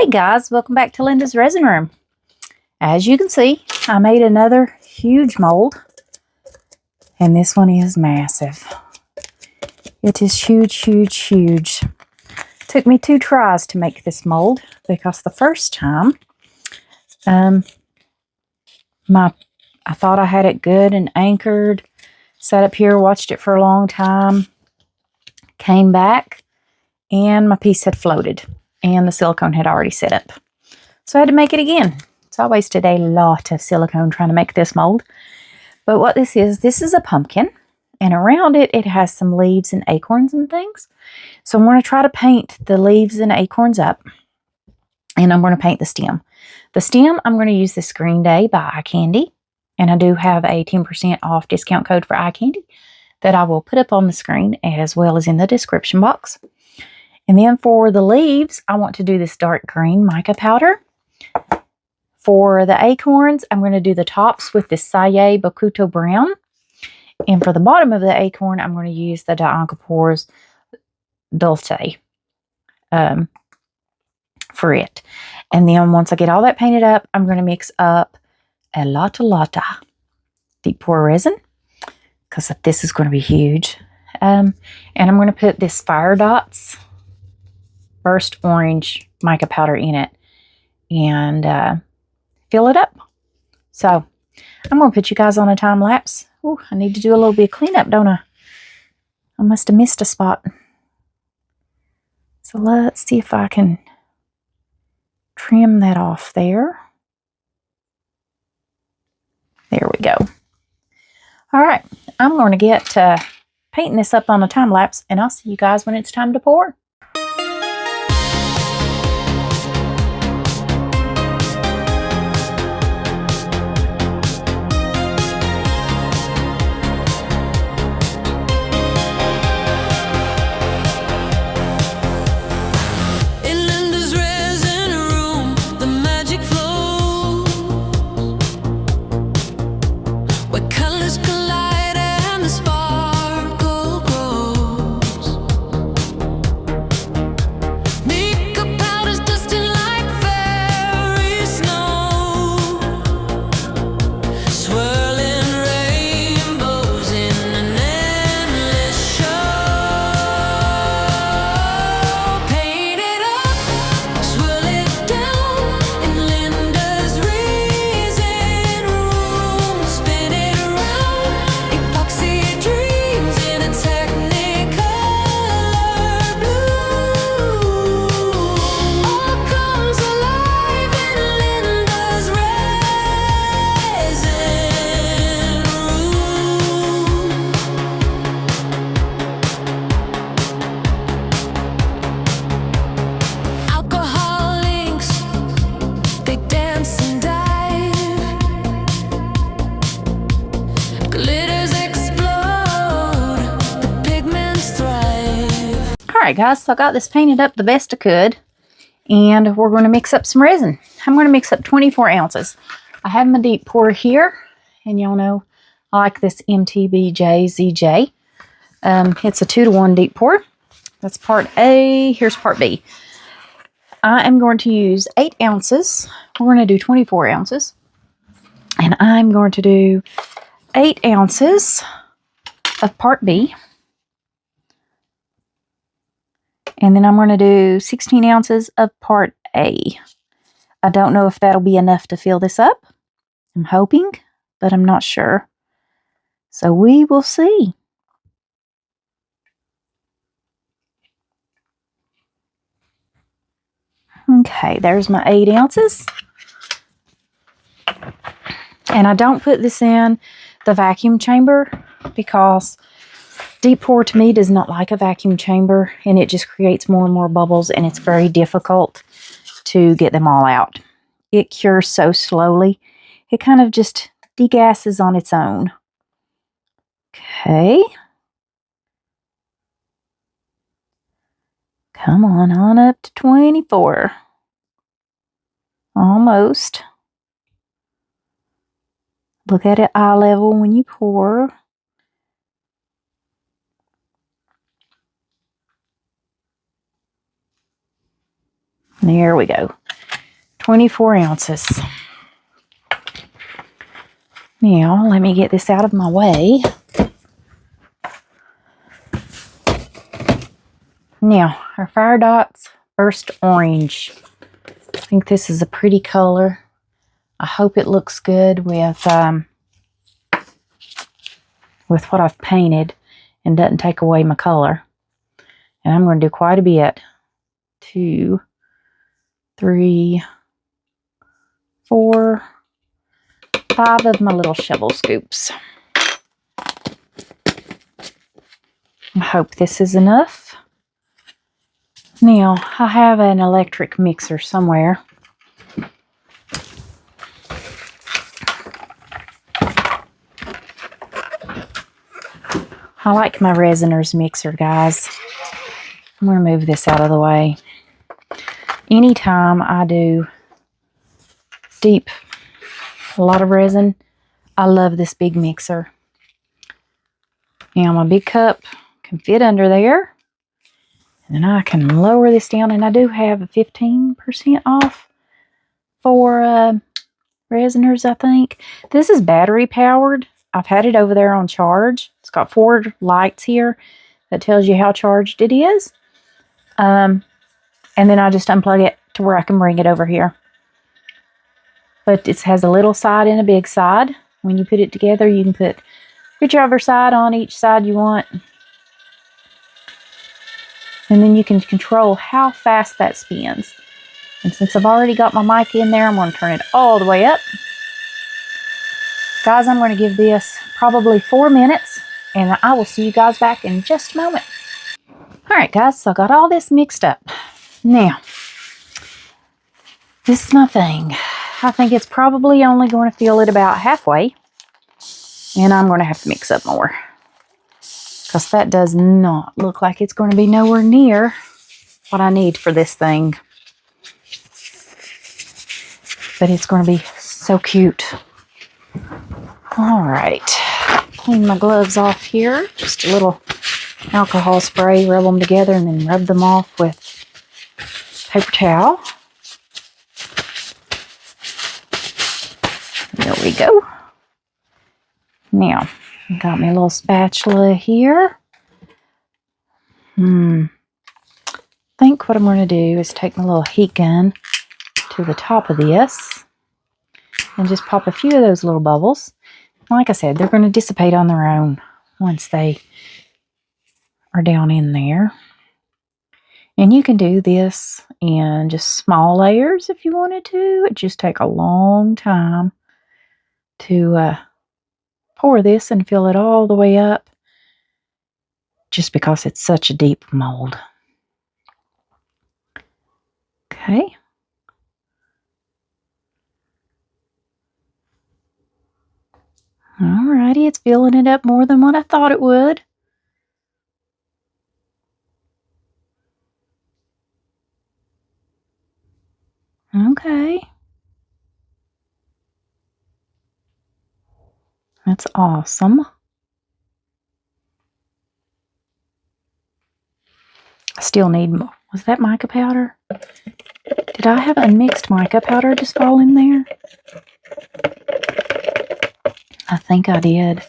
Hey guys, welcome back to Linda's Resin Room. As you can see, I made another huge mold, and this one is massive. It is huge, huge, huge. Took me 2 tries to make this mold because the first time, I thought I had it good and anchored. Sat up here, watched it for a long time, came back, and my piece had floated, and the silicone had already set up. So I had to make it again. So I wasted a lot of silicone trying to make this mold. But what this is a pumpkin, and around it, it has some leaves and acorns and things. So I'm going to try to paint the leaves and acorns up, and I'm going to paint the stem. The stem, I'm going to use this Green Day by Eye Candy, and I do have a 10% off discount code for Eye Candy that I will put up on the screen as well as in the description box. And then for the leaves, I want to do this dark green mica powder. For the acorns, I'm going to do the tops with this Saye Bokuto brown. And for the bottom of the acorn, I'm going to use the D'Ancapores Dulce for it. And then once I get all that painted up, I'm going to mix up a lotta deep pour resin, because this is going to be huge. And I'm going to put this Firedots burst orange mica powder in it and fill it up. So I'm going to put you guys on a time lapse. Oh, I need to do a little bit of cleanup, don't I? I must have missed a spot. So let's see if I can trim that off there. There we go. All right, I'm going to get painting this up on a time lapse, and I'll see you guys when it's time to pour. Alright guys, so I got this painted up the best I could, and we're going to mix up some resin. I'm going to mix up 24 ounces. I have my deep pour here, and y'all know I like this MTBJ ZJ. It's a 2-to-1 deep pour. That's part A. Here's part B. I am going to use 8 ounces. We're going to do 24 ounces. And I'm going to do 8 ounces of part B. And then I'm going to do 16 ounces of part A. I don't know if that'll be enough to fill this up. I'm hoping, but I'm not sure. So we will see. Okay, there's my 8 ounces. And I don't put this in the vacuum chamber because deep pour to me does not like a vacuum chamber, and it just creates more and more bubbles, and it's very difficult to get them all out. It cures so slowly. It kind of just degasses on its own. Okay. Come on up to 24. Almost. Look at it eye level when you pour. There we go. 24 ounces. Now, let me get this out of my way. Now, our Firedots Burst Orange. I think this is a pretty color. I hope it looks good with what I've painted and doesn't take away my color. And I'm going to do quite a bit. 2, 3, 4, 5 of my little shovel scoops. I hope this is enough. Now, I have an electric mixer somewhere. I like my Resiners mixer, guys. I'm going to move this out of the way. Anytime I do deep, a lot of resin, I love this big mixer. Now, my big cup can fit under there. And I can lower this down, and I do have a 15% off for Resiners, I think. This is battery powered. I've had it over there on charge. It's got 4 lights here that tells you how charged it is. And then I just unplug it to where I can bring it over here. But it has a little side and a big side. When you put it together, you can put whichever side on each side you want. And then you can control how fast that spins. And since I've already got my mic in there, I'm going to turn it all the way up. Guys, I'm going to give this probably 4 minutes, and I will see you guys back in just a moment. Alright guys, so I got all this mixed up. Now, this is my thing. I think it's probably only going to fill it about halfway, and I'm going to have to mix up more. Because that does not look like it's going to be nowhere near what I need for this thing. But it's going to be so cute. Alright, clean my gloves off here. Just a little alcohol spray, rub them together, and then rub them off with paper towel. There we go. Now, got my little spatula here. I think what I'm going to do is take my little heat gun to the top of this and just pop a few of those little bubbles. Like I said, they're going to dissipate on their own once they are down in there. And you can do this in just small layers if you wanted to. It just takes a long time to pour this and fill it all the way up, just because it's such a deep mold. Okay. Alrighty, it's filling it up more than what I thought it would. Okay. That's awesome. I still need more. Was that mica powder? Did I have unmixed mica powder just fall in there? I think I did.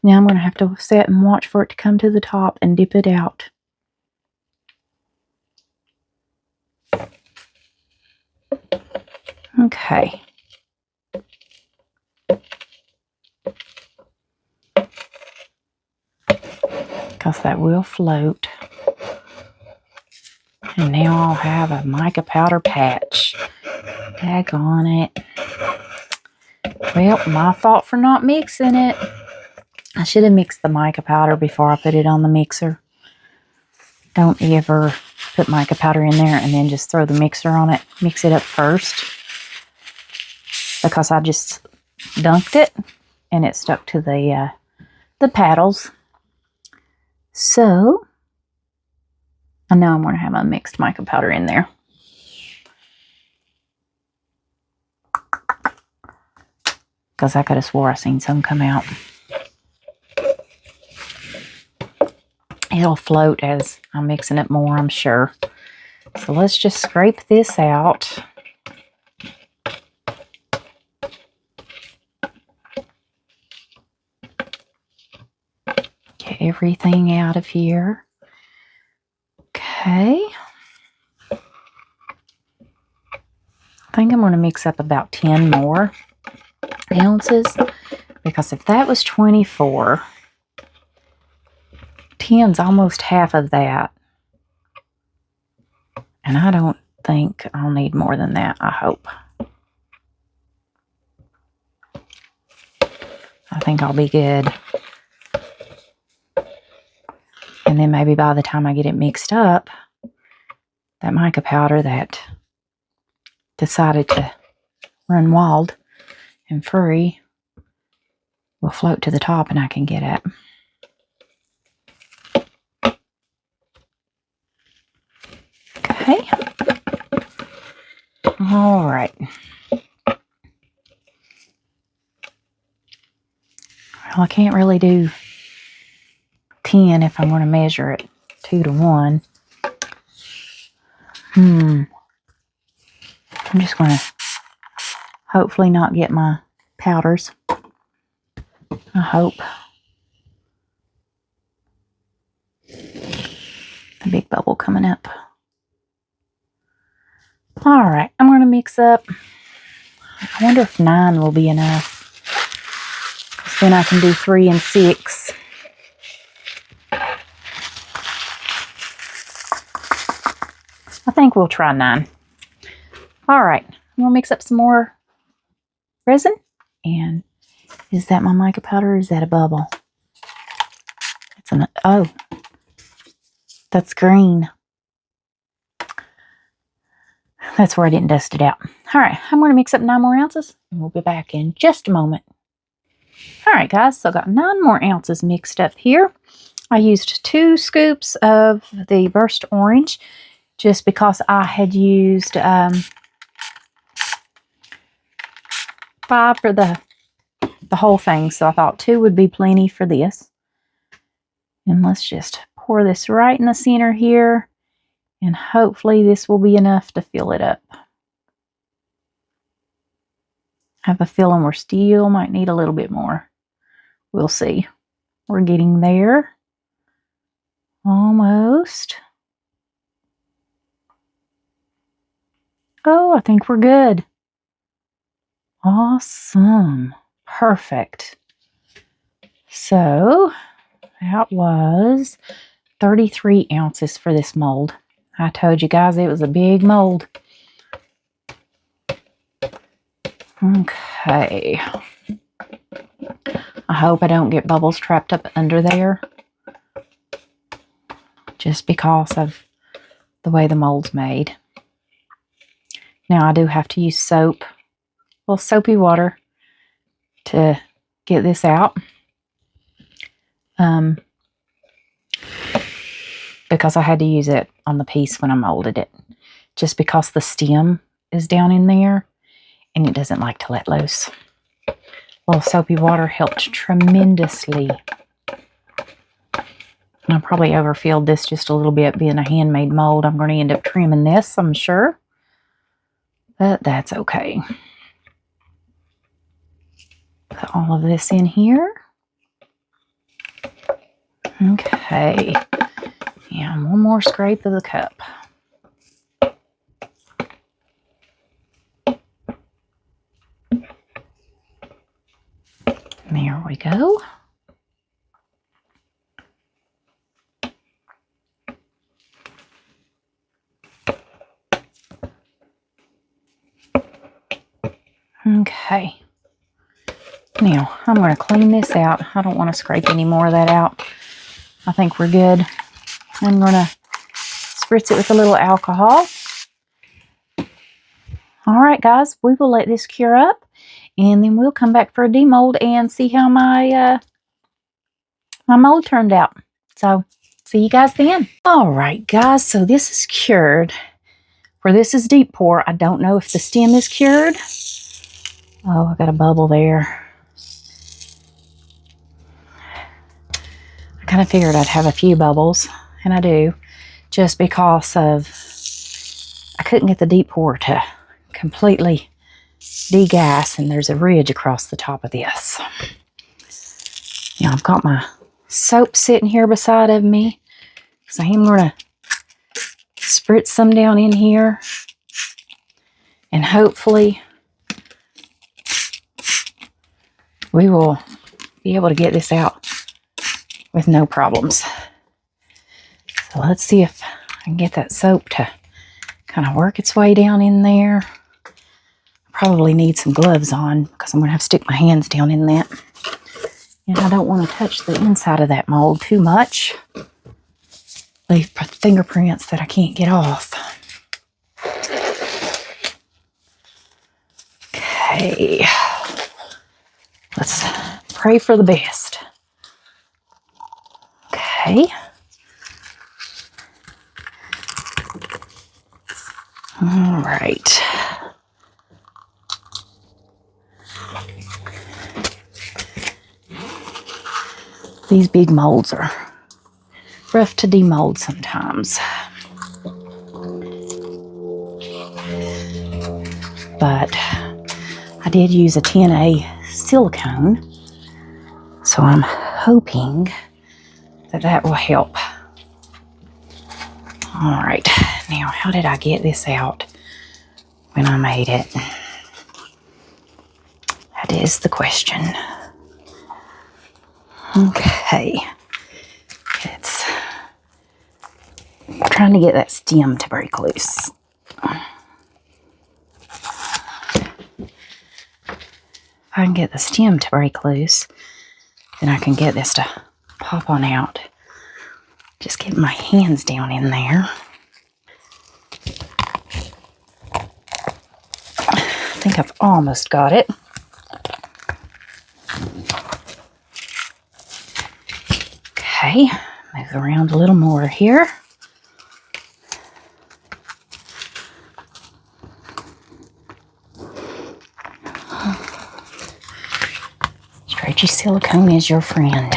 Now I'm going to have to sit and watch for it to come to the top and dip it out. Okay. Because that will float. And now I'll have a mica powder patch. Daggone it. Well, my fault for not mixing it. I should have mixed the mica powder before I put it on the mixer. Don't ever put mica powder in there and then just throw the mixer on it. Mix it up first. Because I just dunked it and it stuck to the paddles. So, I know I'm going to have a mixed mica powder in there. Because I could have swore I seen some come out. It'll float as I'm mixing it more, I'm sure. So let's just scrape this out. everything out of here. Okay. I think I'm going to mix up about 10 more ounces, because if that was 24, 10's almost half of that. And I don't think I'll need more than that, I hope. I think I'll be good. And then maybe by the time I get it mixed up, that mica powder that decided to run wild and free will float to the top and I can get it. Okay. All right. Well, I can't really do 10 if I'm going to measure it 2 to 1. I'm just going to hopefully not get my powders. I hope. The big bubble coming up. All right, I'm going to mix up. I wonder if 9 will be enough. Then I can do 3 and 6. I think we'll try 9. All right, I'm going to mix up some more resin. And is that my mica powder or is that a bubble? It's an, oh, that's green. That's where I didn't dust it out. All right, I'm going to mix up 9 more ounces and we'll be back in just a moment. All right, guys, so I got 9 more ounces mixed up here. I used 2 scoops of the burst orange just because I had used 5 for the whole thing. So I thought 2 would be plenty for this. And let's just pour this right in the center here. And hopefully this will be enough to fill it up. I have a feeling we still might need a little bit more. We'll see. We're getting there. Almost. Oh, I think we're good. Awesome. Perfect. So, that was 33 ounces for this mold. I told you guys it was a big mold. Okay. I hope I don't get bubbles trapped up under there. Just because of the way the mold's made. Now I do have to use soap. Well, soapy water to get this out. Because I had to use it on the piece when I molded it. Just because the stem is down in there and it doesn't like to let loose. Well, soapy water helped tremendously. And I probably overfilled this just a little bit. Being a handmade mold, I'm going to end up trimming this, I'm sure. But that's okay. Put all of this in here. Okay. And one more scrape of the cup. There we go. Okay. Now, I'm going to clean this out. I don't want to scrape any more of that out. I think we're good. I'm going to spritz it with a little alcohol. All right, guys, we will let this cure up, and then we'll come back for a demold and see how my my mold turned out. So, see you guys then. All right, guys, so this is cured. Where this is deep pour, I don't know if the stem is cured. Oh, I got a bubble there. I kind of figured I'd have a few bubbles, and I do, just because of I couldn't get the deep pour to completely degas, and there's a ridge across the top of this. Now I've got my soap sitting here beside of me. So I'm going to spritz some down in here. And hopefully we will be able to get this out with no problems. So let's see if I can get that soap to kind of work its way down in there. I probably need some gloves on because I'm going to have to stick my hands down in that. And I don't want to touch the inside of that mold too much. Leave fingerprints that I can't get off. Okay. Let's pray for the best. Okay. All right. These big molds are rough to demold sometimes. But I did use a 10A silicone, so I'm hoping that that will help. All right, now how did I get this out when I made it? That is the question. Okay, it's trying to get that stem to break loose. If I can get the stem to break loose, then I can get this to pop on out. Just get my hands down in there. I think I've almost got it. Okay, move around a little more here. Stretchy silicone is your friend.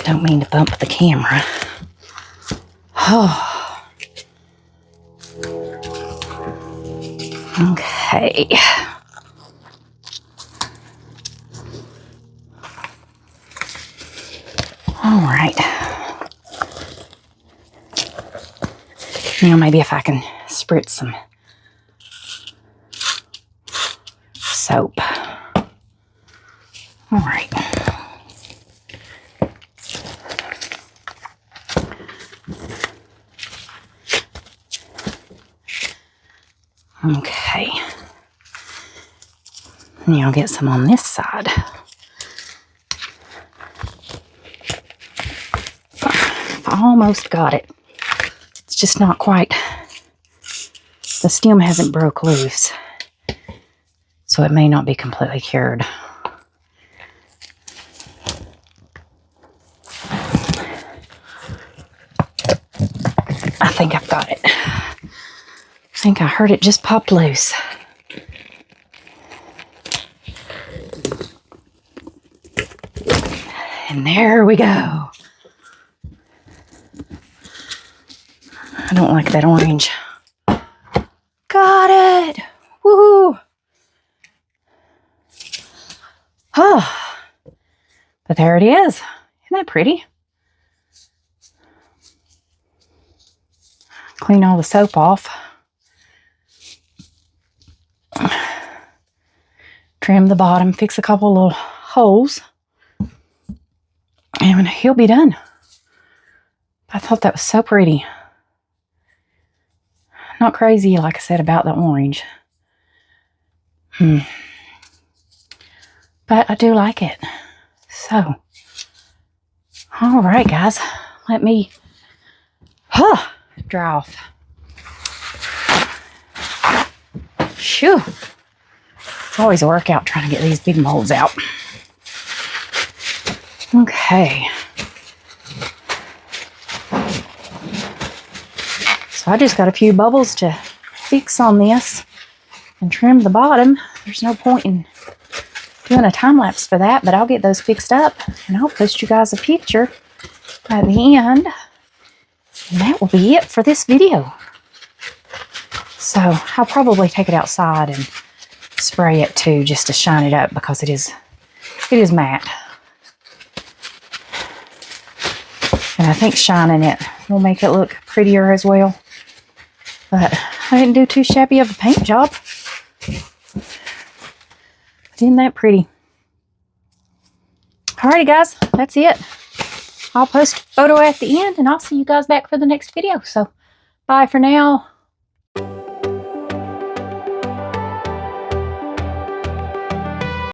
Don't mean to bump the camera. Oh. Okay. All right. Now maybe if I can spritz some soap. All right. Okay. Now I'll get some on this side. I almost got it. It's just not quite. The stem hasn't broke loose, so it may not be completely cured. I think I've got it. I think I heard it just popped loose. And there we go. I don't like that orange. Got it! Woohoo! Oh, but there it is. Isn't that pretty? Clean all the soap off. Trim the bottom, fix a couple little holes, and he'll be done. I thought that was so pretty. Not crazy, like I said, about the orange. But I do like it. So, all right, guys. Let me dry off. Shoo. It's always a workout trying to get these big molds out. Okay. So I just got a few bubbles to fix on this and trim the bottom. There's no point in doing a time lapse for that, but I'll get those fixed up and I'll post you guys a picture at the end. And that will be it for this video. So I'll probably take it outside and spray it too, just to shine it up, because it is matte. And I think shining it will make it look prettier as well. But I didn't do too shabby of a paint job. But isn't that pretty? Alrighty guys, that's it. I'll post a photo at the end, and I'll see you guys back for the next video. So bye for now.